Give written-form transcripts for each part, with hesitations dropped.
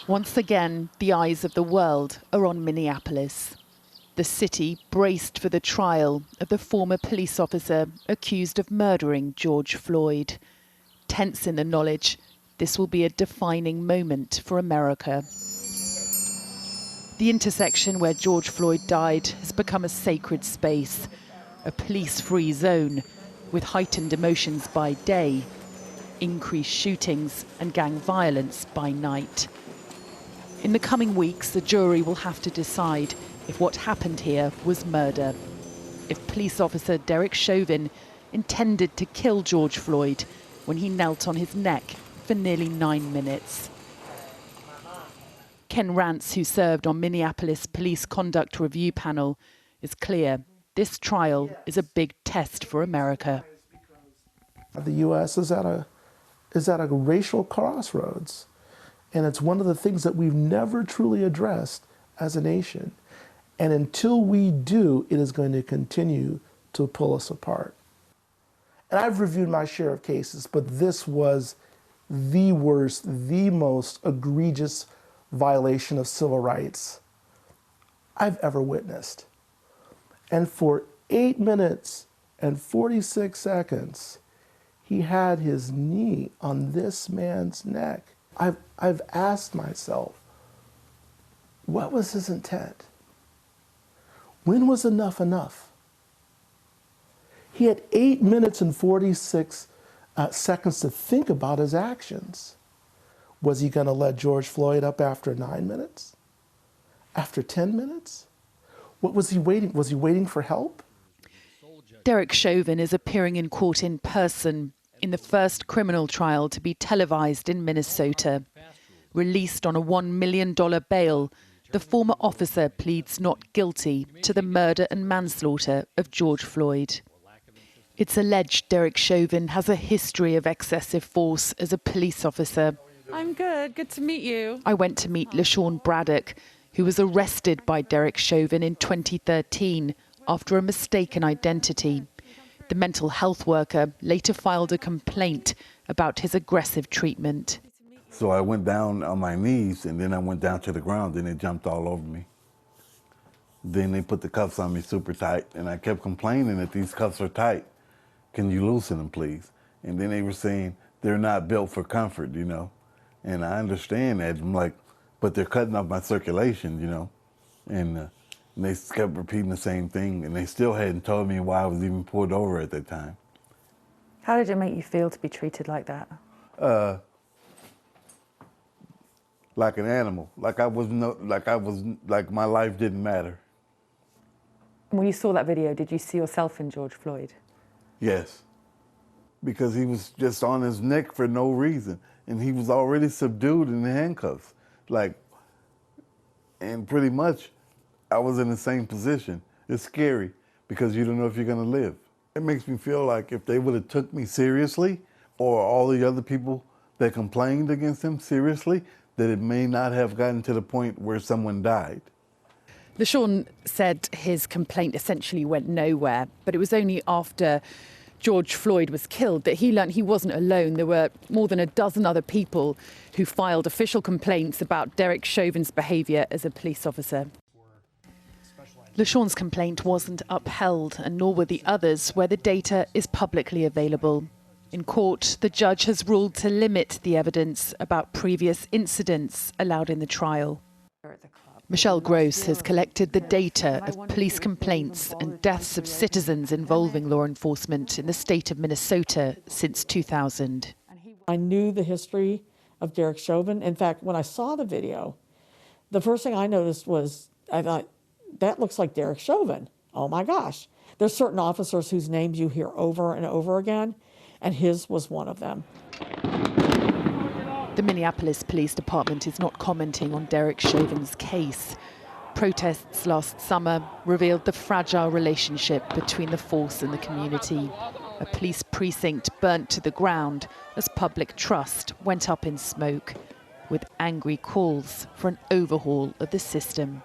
Once again, the eyes of the world are on Minneapolis. The city braced for the trial of the former police officer accused of murdering George Floyd. Tense in the knowledge this will be a defining moment for America. The intersection where George Floyd died has become a sacred space, a police-free zone with heightened emotions by day, increased shootings and gang violence by night. In the coming weeks, the jury will have to decide if what happened here was murder, if police officer Derek Chauvin intended to kill George Floyd when he knelt on his neck for nearly 9 minutes. Ken Rance, who served on Minneapolis Police Conduct Review Panel, is clear this trial is a big test for America. The U.S. is at a racial crossroads, and it's one of the things that we've never truly addressed as a nation. And until we do, it is going to continue to pull us apart. And I've reviewed my share of cases, but this was the worst, the most egregious violation of civil rights I've ever witnessed. And for 8 minutes and 46 seconds, he had his knee on this man's neck. I've asked myself, what was his intent? When was enough enough? He had 8 minutes and 46 seconds to think about his actions. Was he going to let George Floyd up after 9 minutes? After 10 minutes? What was he waiting? Was he waiting for help? Derek Chauvin is appearing in court in person in the first criminal trial to be televised in Minnesota. Released on a $1 million bail, the former officer pleads not guilty to the murder and manslaughter of George Floyd. It's alleged Derek Chauvin has a history of excessive force as a police officer. I'm good. Good to meet you. I went to meet LaShawn Braddock, who was arrested by Derek Chauvin in 2013 after a mistaken identity. The mental health worker later filed a complaint about his aggressive treatment. So I went down on my knees, and then I went down to the ground, and they jumped all over me. Then they put the cuffs on me super tight, and I kept complaining that these cuffs are tight. Can you loosen them, please? And then they were saying they're not built for comfort, you know. And I understand that. I'm like, but they're cutting off my circulation, you know. And they kept repeating the same thing, and they still hadn't told me why I was even pulled over at that time. How did it make you feel to be treated like that? Like an animal, like my life didn't matter. When you saw that video, did you see yourself in George Floyd? Yes, because he was just on his neck for no reason, and he was already subdued in the handcuffs. And pretty much, I was in the same position. It's scary because you don't know if you're gonna live. It makes me feel like if they would have took me seriously, or all the other people that complained against him seriously, that it may not have gotten to the point where someone died. LaShawn said his complaint essentially went nowhere, but it was only after George Floyd was killed that he learned he wasn't alone. There were more than a dozen other people who filed official complaints about Derek Chauvin's behaviour as a police officer. LaShawn's complaint wasn't upheld, and nor were the others, where the data is publicly available. In court, the judge has ruled to limit the evidence about previous incidents allowed in the trial. Michelle Gross has collected the data of police complaints and deaths of citizens involving law enforcement in the state of Minnesota since 2000. I knew the history of Derek Chauvin. In fact, when I saw the video, the first thing I noticed was, I thought, that looks like Derek Chauvin. Oh my gosh. There's certain officers whose names you hear over and over again, and his was one of them. The Minneapolis Police Department is not commenting on Derek Chauvin's case. Protests last summer revealed the fragile relationship between the force and the community. A police precinct burnt to the ground as public trust went up in smoke, with angry calls for an overhaul of the system.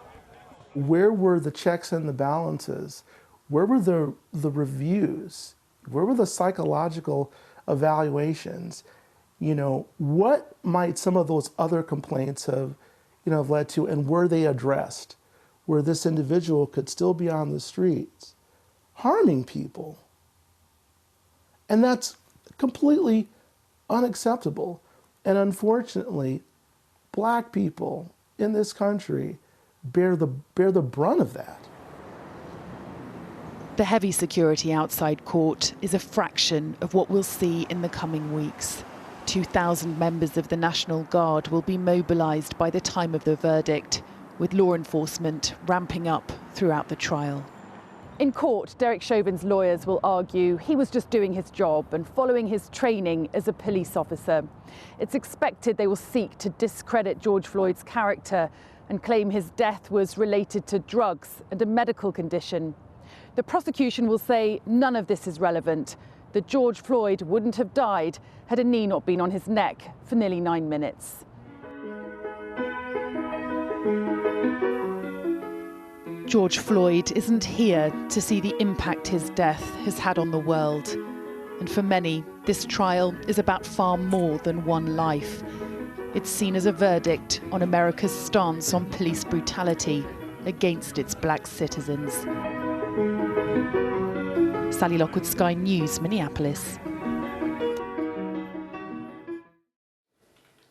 Where were the checks and the balances? Where were the reviews? Where were the psychological evaluations? You know, what might some of those other complaints have, have led to, and were they addressed, where this individual could still be on the streets harming people? And that's completely unacceptable. And unfortunately, Black people in this country bear the brunt of that. The heavy security outside court is a fraction of what we'll see in the coming weeks. 2,000 members of the National Guard will be mobilised by the time of the verdict, with law enforcement ramping up throughout the trial. In court, Derek Chauvin's lawyers will argue he was just doing his job and following his training as a police officer. It's expected they will seek to discredit George Floyd's character and claim his death was related to drugs and a medical condition. The prosecution will say none of this is relevant, that George Floyd wouldn't have died had a knee not been on his neck for nearly 9 minutes. George Floyd isn't here to see the impact his death has had on the world. And for many, this trial is about far more than one life. It's seen as a verdict on America's stance on police brutality against its Black citizens. Sally Lockwood, Sky News, Minneapolis.